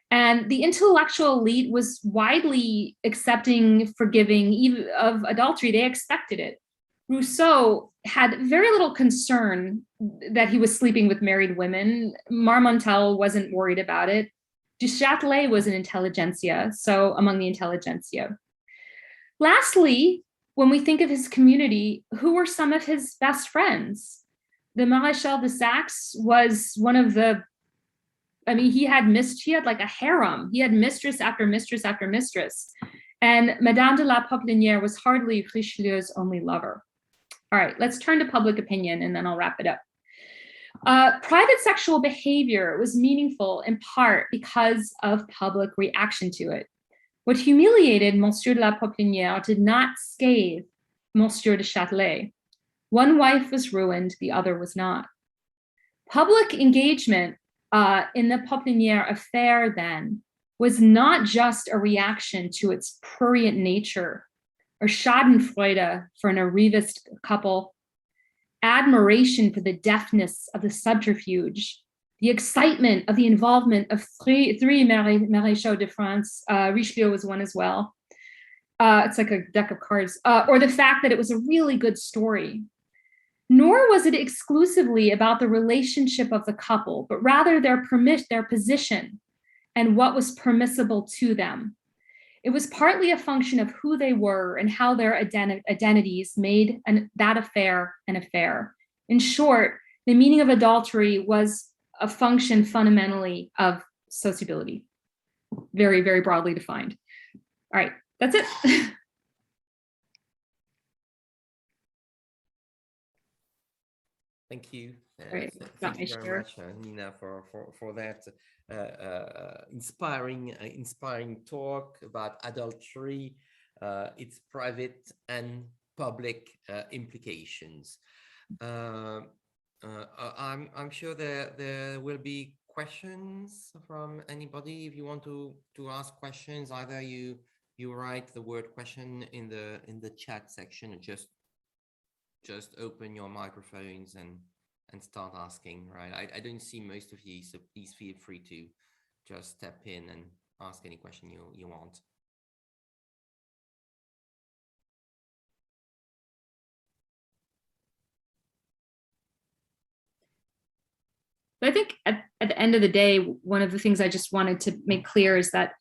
And the intellectual elite was widely accepting, forgiving even of adultery. They expected it. Rousseau had very little concern that he was sleeping with married women. Marmontel wasn't worried about it. Du Châtelet was an intelligentsia, so among the intelligentsia. Lastly, when we think of his community, who were some of his best friends? The Maréchal de Saxe was one of the, I mean, he had like a harem. He had mistress after mistress after mistress. And Madame de la Poplinière was hardly Richelieu's only lover. All right, let's turn to public opinion and then I'll wrap it up. Private sexual behavior was meaningful in part because of public reaction to it. What humiliated Monsieur de la Poplinière did not scathe Monsieur de Châtelet. One wife was ruined, the other was not. Public engagement in the Poplinière affair then was not just a reaction to its prurient nature or schadenfreude for an arrivist couple, admiration for the deftness of the subterfuge, the excitement of the involvement of three Maréchaux de France, Richelieu was one as well. It's like a deck of cards, or the fact that it was a really good story. Nor was it exclusively about the relationship of the couple, but rather their position and what was permissible to them. It was partly a function of who they were and how their identities made that affair an affair. In short, the meaning of adultery was a function fundamentally of sociability, very, very broadly defined. All right, that's it. Thank you. Right. Thank you very much, Nina, for that inspiring talk about adultery, its private and public implications. I'm sure there will be questions from anybody. If you want to ask questions, either you write the word question in the chat section, or just open your microphones and start asking, right? I don't see most of you, so please feel free to just step in and ask any question you want. But I think at the end of the day, one of the things I just wanted to make clear is that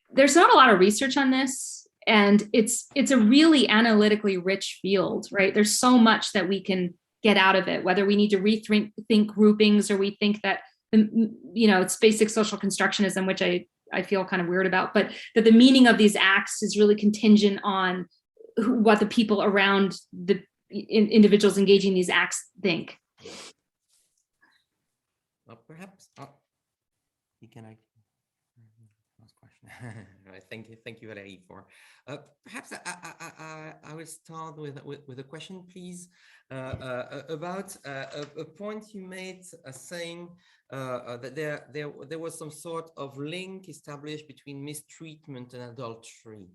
there's not a lot of research on this, and it's a really analytically rich field, right? There's so much that we can get out of it, whether we need to rethink groupings or we think that, it's basic social constructionism, which I feel kind of weird about, but that the meaning of these acts is really contingent on what the people around the individuals engaging these acts think. Well, perhaps you can last question. Right, thank you, Valérie, for. Perhaps I will start with a question, please, about a point you made, saying that there was some sort of link established between mistreatment and adultery.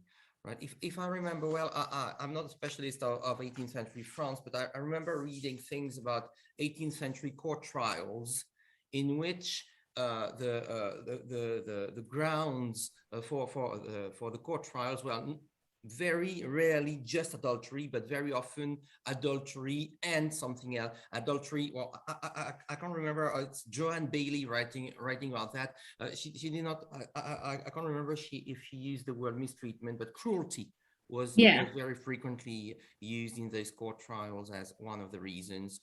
Right. If I remember well, I'm not a specialist of 18th century France, but I remember reading things about 18th century court trials in which the grounds for the court trials were very rarely just adultery, but very often adultery and something else. Adultery. Well, I can't remember. It's Joanne Bailey writing about that. She did not. I can't remember if she used the word mistreatment, but cruelty was very frequently used in those court trials as one of the reasons.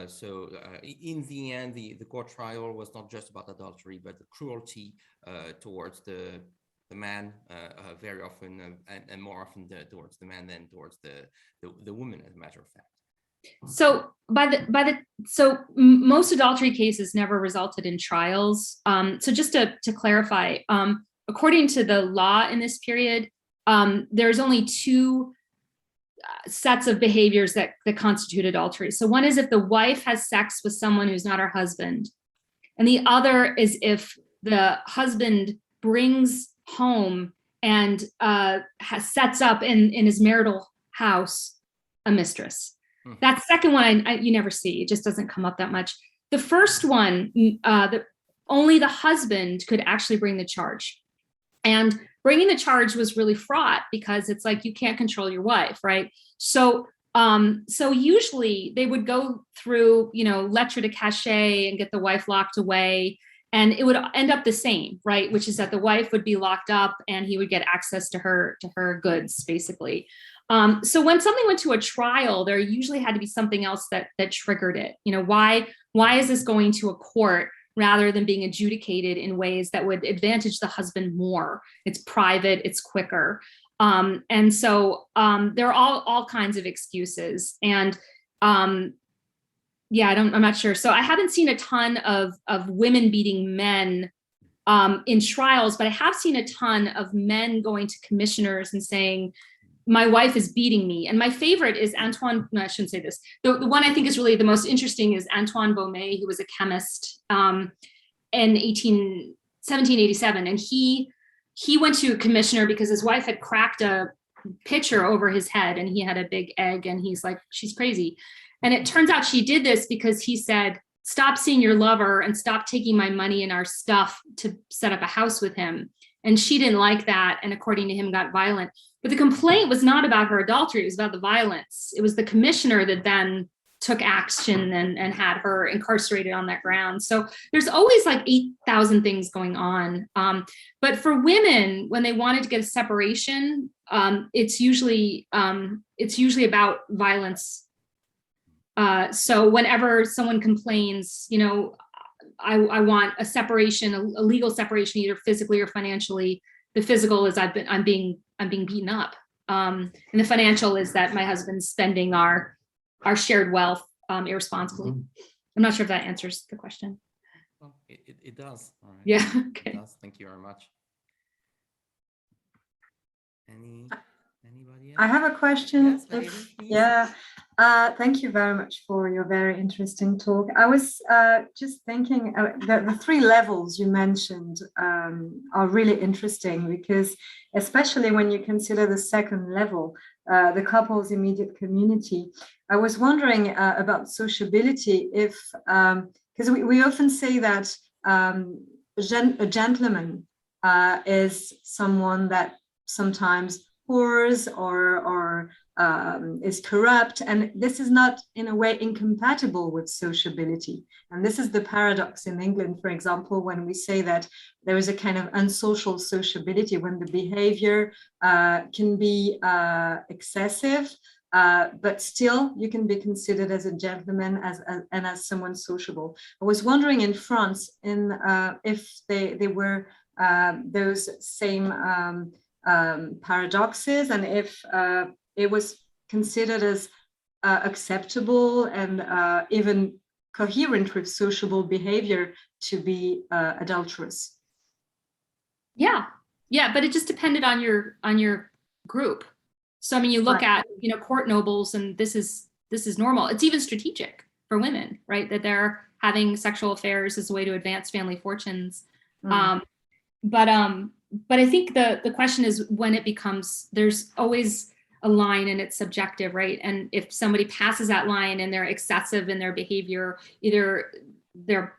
So in the end, the court trial was not just about adultery, but the cruelty towards the man, very often, and more often towards the man than towards the woman, as a matter of fact. So most adultery cases never resulted in trials. So just to clarify, according to the law in this period, there's only two sets of behaviors that constitute adultery. So one is if the wife has sex with someone who's not her husband, and the other is if the husband brings home and sets up in his marital house a mistress. That second one you never see. It just doesn't come up that much. The first one, only the husband could actually bring the charge. And bringing the charge was really fraught because it's like you can't control your wife, right? So usually they would go through, lettre de cachet and get the wife locked away. And it would end up the same, right? Which is that the wife would be locked up and he would get access to her goods, basically. So when something went to a trial, there usually had to be something else that triggered it. Why is this going to a court rather than being adjudicated in ways that would advantage the husband more? It's private, it's quicker. And so there are all kinds of excuses. And I'm not sure. So I haven't seen a ton of women beating men in trials, but I have seen a ton of men going to commissioners and saying, my wife is beating me. And my favorite is Antoine, no, I shouldn't say this. The one I think is really the most interesting is Antoine Baume, who was a chemist in 1787. And he went to a commissioner because his wife had cracked a pitcher over his head and he had a big egg and he's like, she's crazy. And it turns out she did this because he said, stop seeing your lover and stop taking my money and our stuff to set up a house with him. And she didn't like that. And according to him, got violent. But the complaint was not about her adultery. It was about the violence. It was the commissioner that then took action and had her incarcerated on that ground. So there's always like 8,000 things going on. But for women, when they wanted to get a separation, it's usually about violence. So whenever someone complains, I want a separation, a legal separation, either physically or financially. The physical is I'm being beaten up, and the financial is that my husband's spending our shared wealth irresponsibly. I'm not sure if that answers the question. Well, it does. All right. Yeah. Okay. It does. Thank you very much. Anybody else? I have a question. Yes, thank you very much for your very interesting talk. I was just thinking the three levels you mentioned are really interesting because especially when you consider the second level, the couple's immediate community, I was wondering about sociability if, because we often say that a gentleman is someone that sometimes whores or is corrupt, and this is not in a way incompatible with sociability. And this is the paradox in England, for example, when we say that there is a kind of unsocial sociability when the behavior can be excessive, but still you can be considered as a gentleman and as someone sociable. I was wondering in France if they were those same paradoxes, and if it was considered as acceptable and even coherent with sociable behavior to be adulterous. Yeah, but it just depended on your group. So I mean, you look at court nobles, and this is normal. It's even strategic for women, right? That they're having sexual affairs as a way to advance family fortunes. But I think the question is when it becomes, there's always a line and it's subjective, right? And if somebody passes that line and they're excessive in their behavior, either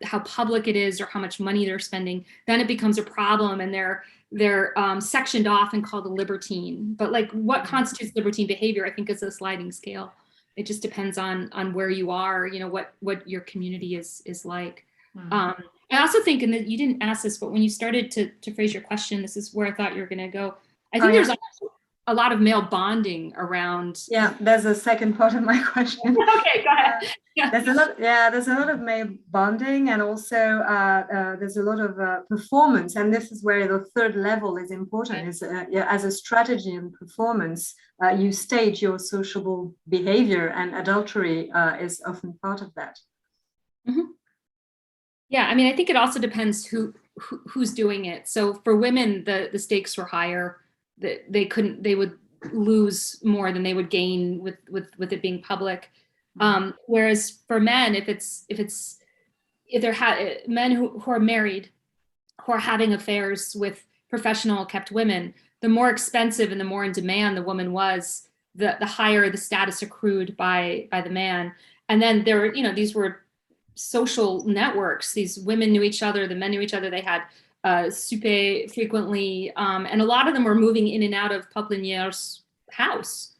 how public it is or how much money they're spending, then it becomes a problem, and they're sectioned off and called a libertine. But like, what constitutes libertine behavior, I think, is a sliding scale. It just depends on where you are, you know, what your community is like. I also think, and that you didn't ask this, but when you started to phrase your question, this is where I thought you were going to go. I think there's also a lot of male bonding around. Yeah, there's a second part of my question. Okay, go ahead. There's a lot of male bonding, and also there's a lot of performance, and this is where the third level is important. Is as a strategy in performance, you stage your sociable behavior, and adultery is often part of that. Mm-hmm. Yeah, I mean, I think it also depends who's doing it. So for women, the stakes were higher. They would lose more than they would gain with it being public. Whereas for men, if they're men who are married, who are having affairs with professional kept women, the more expensive and the more in demand the woman was, the higher the status accrued by the man. And then there were, you know, these were social networks. These women knew each other, the men knew each other. They had souper frequently, and a lot of them were moving in and out of Poplinier's house,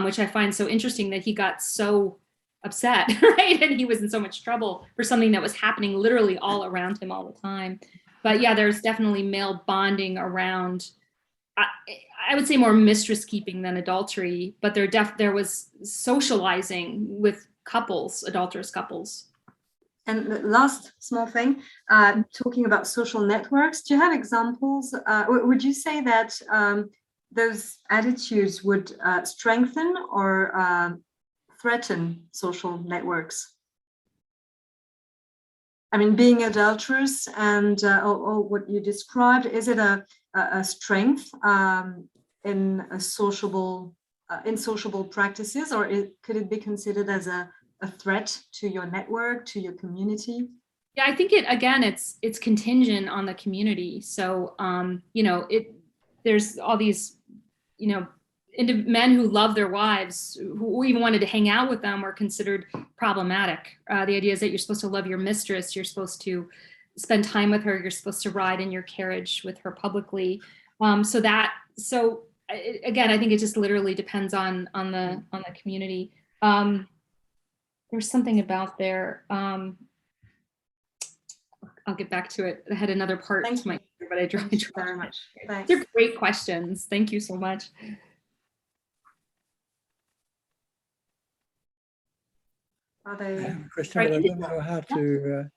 which I find so interesting, that he got so upset, right? And he was in so much trouble for something that was happening literally all around him all the time. But yeah, there's definitely male bonding around, I would say more mistress keeping than adultery, but there was socializing with couples, adulterous couples. And the last small thing, talking about social networks, do you have examples? Would you say that those attitudes would strengthen or threaten social networks? I mean, being adulterous and or what you described, is it a strength in a sociable practices, or could it be considered as a threat to your network, to your community? Yeah, I think it's contingent on the community. So you know, there's all these, you know, men who love their wives, who even wanted to hang out with them, were considered problematic. The idea is that you're supposed to love your mistress, you're supposed to spend time with her, you're supposed to ride in your carriage with her publicly. So again, I think it just literally depends on the community. There's something about there. I'll get back to it. I had another part to my answer, but I dropped it. Very much. Thanks. They're great questions. Thank you so much. Are they? I have a question, but I don't know how to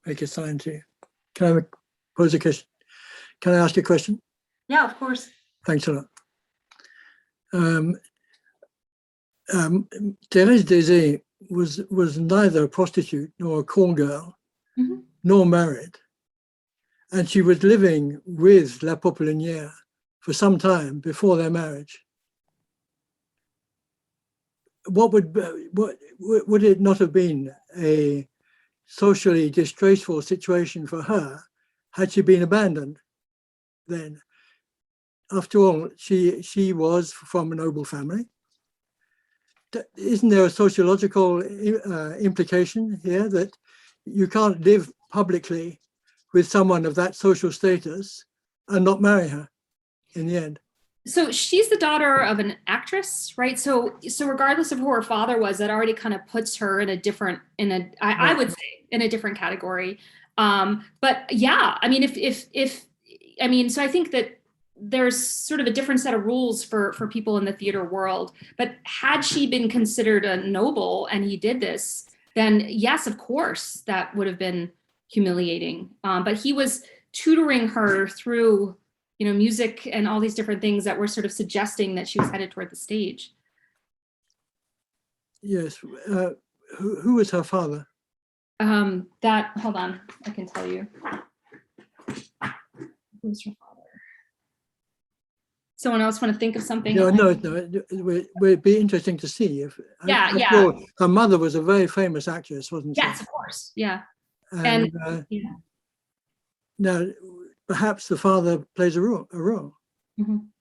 make a sign to you. Can I pose a question? Can I ask you a question? Yeah, of course. Thanks a lot. Thérèse Désir was neither a prostitute nor a call girl, nor married, and she was living with La Popelinière for some time before their marriage. Would it not have been a socially distasteful situation for her had she been abandoned then? After all, she was from a noble family. Isn't there a sociological implication here that you can't live publicly with someone of that social status and not marry her in the end? So she's the daughter of an actress, right? So regardless of who her father was, that already kind of puts her in a different, I would say, in a different category. But yeah, I mean, so I think that there's sort of a different set of rules for people in the theater world. But had she been considered a noble and he did this, then yes, of course, that would have been humiliating. But he was tutoring her through, you know, music and all these different things that were sort of suggesting that she was headed toward the stage. Yes. Who was her father? Hold on, I can tell you. Who's her father? Someone else want to think of something? No. It would be interesting to see if. Yeah. Her mother was a very famous actress, wasn't she? Yes, of course. Yeah. And yeah. Now, perhaps the father plays a role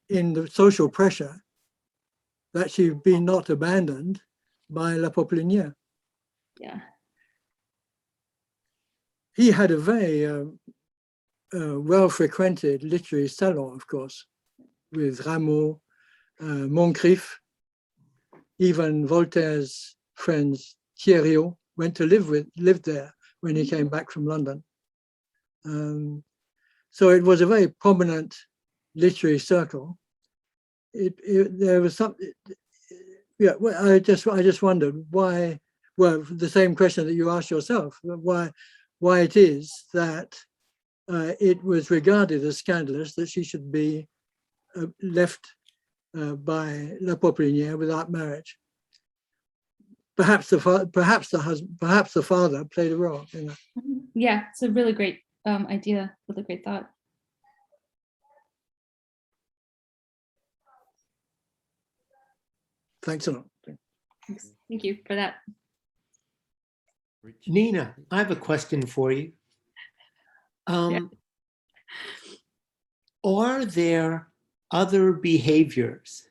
in the social pressure that she'd been not abandoned by La Popelinière. Yeah. he had a very well-frequented literary salon, of course, with Rameau, Moncrief, even Voltaire's friends Thierry went to lived there when he came back from London. So it was a very prominent literary circle. There was something. Yeah, well, I just wondered why. Well, the same question that you asked yourself: why it is that it was regarded as scandalous that she should be left by La Poplinière without marriage. Perhaps the father played a role. You know? Yeah, it's a really great idea, really great thought. Thanks a lot. Thanks. Thank you for that. Nina, I have a question for you. Are there other behaviors?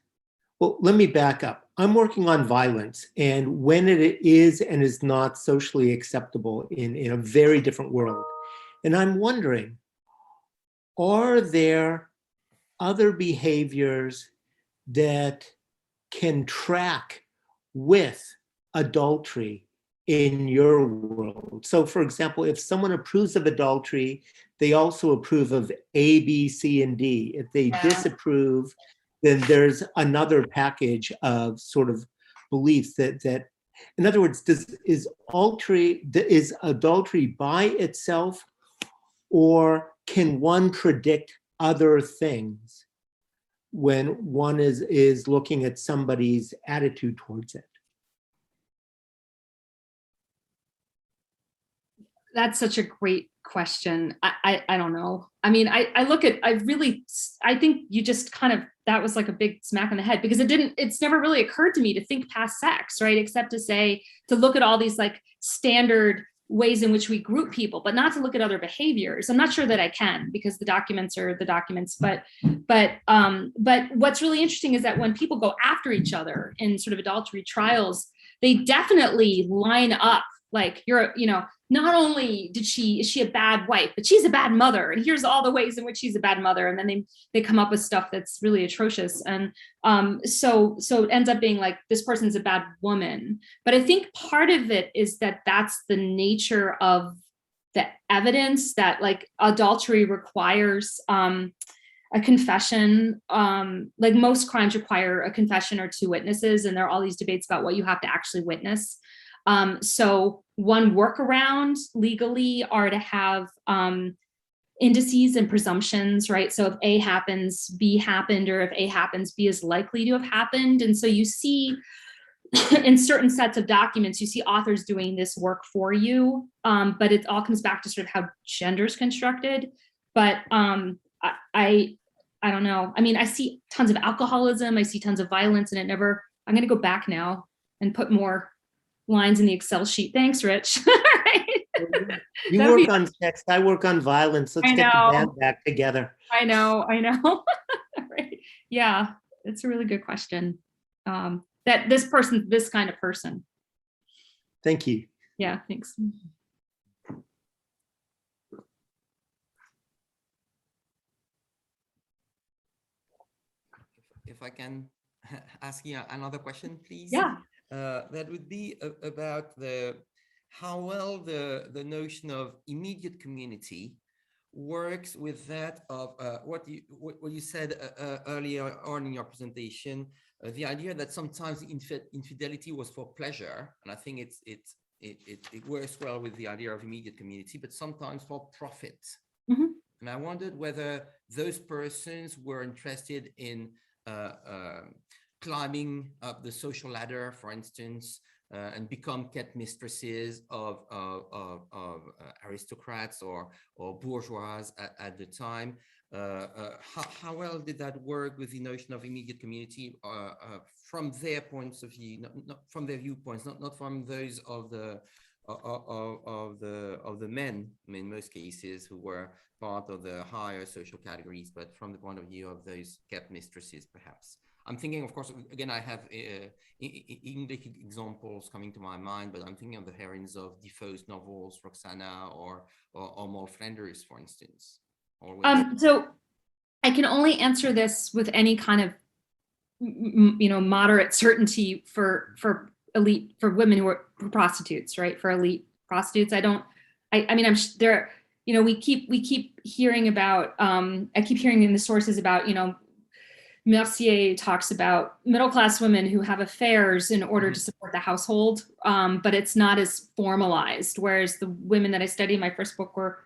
Well, let me back up. I'm working on violence and when it is and is not socially acceptable in a very different world. And I'm wondering, are there other behaviors that can track with adultery in your world? So for example, if someone approves of adultery, they also approve of A, B, C, and D. If they disapprove, then there's another package of sort of beliefs that in other words, is adultery by itself, or can one predict other things when one is looking at somebody's attitude towards it? That's such a great question. I don't know. I mean, I think you just kind of, that was like a big smack on the head, because it's never really occurred to me to think past sex, right? Except to look at all these like standard ways in which we group people, but not to look at other behaviors. I'm not sure that I can, because the documents are the documents, but what's really interesting is that when people go after each other in sort of adultery trials, they definitely line up like, not only is she a bad wife, but she's a bad mother. And here's all the ways in which she's a bad mother. And then they come up with stuff that's really atrocious. And so it ends up being like, this person's a bad woman. But I think part of it is that that's the nature of the evidence, that like adultery requires a confession. Like most crimes require a confession or two witnesses. And there are all these debates about what you have to actually witness. So one workaround legally are to have indices and presumptions, right? So if A happens, B happened, or if A happens, B is likely to have happened. And so you see in certain sets of documents, you see authors doing this work for you, but it all comes back to sort of how gender is constructed. But I don't know. I mean, I see tons of alcoholism, I see tons of violence, and I'm gonna go back now and put more lines in the Excel sheet. Thanks, Rich. You work on sex, I work on violence. Let's get the band back together. I know. Right. Yeah, it's a really good question. That this kind of person. Thank you. Yeah, thanks. If I can ask you another question, please. Yeah. That would be about how well the notion of immediate community works with that of what you said earlier on in your presentation, the idea that sometimes infidelity was for pleasure, and I think it works well with the idea of immediate community, but sometimes for profit. Mm-hmm. And I wondered whether those persons were interested in climbing up the social ladder, for instance, and become kept mistresses of aristocrats or bourgeois at the time. How well did that work with the notion of immediate community from their points of view, not from their viewpoints, not from those of the men, in most cases, who were part of the higher social categories, but from the point of view of those kept mistresses, perhaps. I'm thinking, of course, again, I have English examples coming to my mind, but I'm thinking of the heroines of Defoe's novels, Roxana or Maud Flanders, for instance. Or So I can only answer this with any kind of moderate certainty for women who are prostitutes, right? For elite prostitutes. I mean, I'm there, we keep hearing about, I keep hearing in the sources about, Mercier talks about middle-class women who have affairs in order to support the household, but it's not as formalized, whereas the women that I studied in my first book were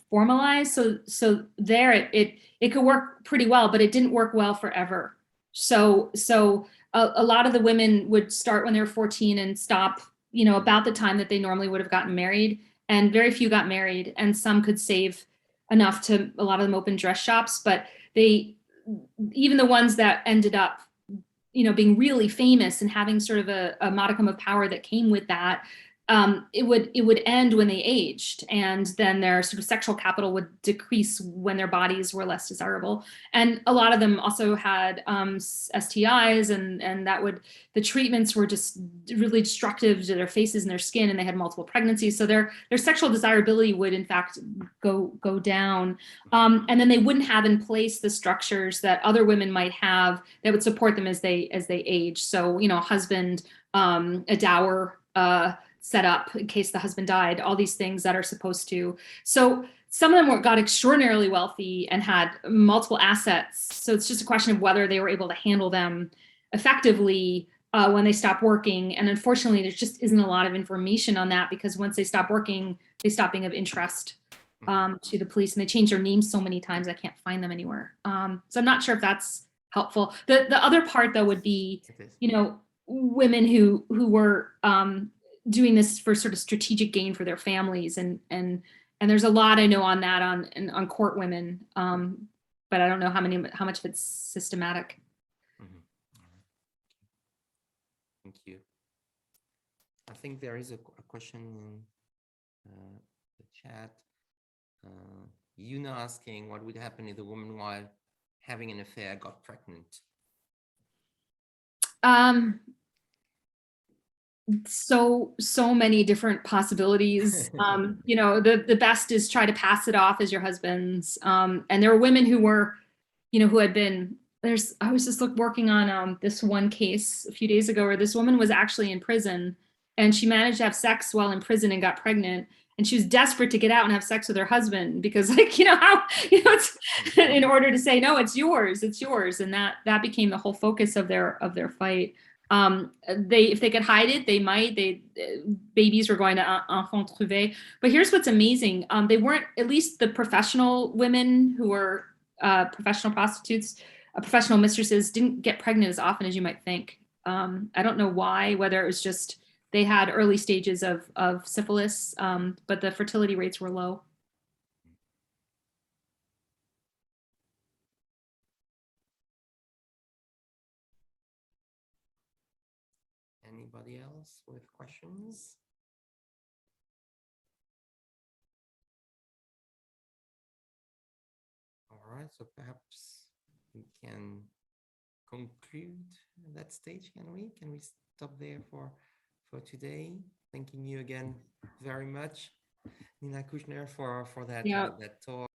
formalized. So there it could work pretty well, but it didn't work well forever. So a lot of the women would start when they were 14 and stop, about the time that they normally would have gotten married, and very few got married, and some could save enough to, a lot of them opened dress shops, but even the ones that ended up, being really famous and having sort of a modicum of power that came with that, it would end when they aged, and then their sort of sexual capital would decrease when their bodies were less desirable. And a lot of them also had STIs, and the treatments were just really destructive to their faces and their skin, and they had multiple pregnancies. So their sexual desirability would in fact go down. And then they wouldn't have in place the structures that other women might have that would support them as they age. So, a husband, a dower, set up in case the husband died, all these things that are supposed to. So some of them got extraordinarily wealthy and had multiple assets. So it's just a question of whether they were able to handle them effectively when they stop working. And unfortunately, there just isn't a lot of information on that, because once they stop working, they stop being of interest to the police, and they change their names so many times I can't find them anywhere. So I'm not sure if that's helpful. The other part though would be, women who were doing this for sort of strategic gain for their families, and there's a lot I know on that on court women, but I don't know how much of it's systematic. Thank you. I think there is a question in the chat. Yuna asking what would happen if the woman, while having an affair, got pregnant. So many different possibilities. The best is try to pass it off as your husband's. And there were women who were, who had been, I was just working on this one case a few days ago where this woman was actually in prison, and she managed to have sex while in prison and got pregnant. And she was desperate to get out and have sex with her husband, because it's in order to say, no, it's yours. And that became the whole focus of their fight. If they could hide it, they might. Babies were going to enfant trouvé. But here's what's amazing: they weren't, at least the professional women who were professional prostitutes, professional mistresses, didn't get pregnant as often as you might think. I don't know why. Whether it was just they had early stages of syphilis, but the fertility rates were low. Anybody else with questions? All right, so perhaps we can conclude at that stage, can we? Can we stop there for today? Thanking you again very much, Nina Kouchner, for that, that talk.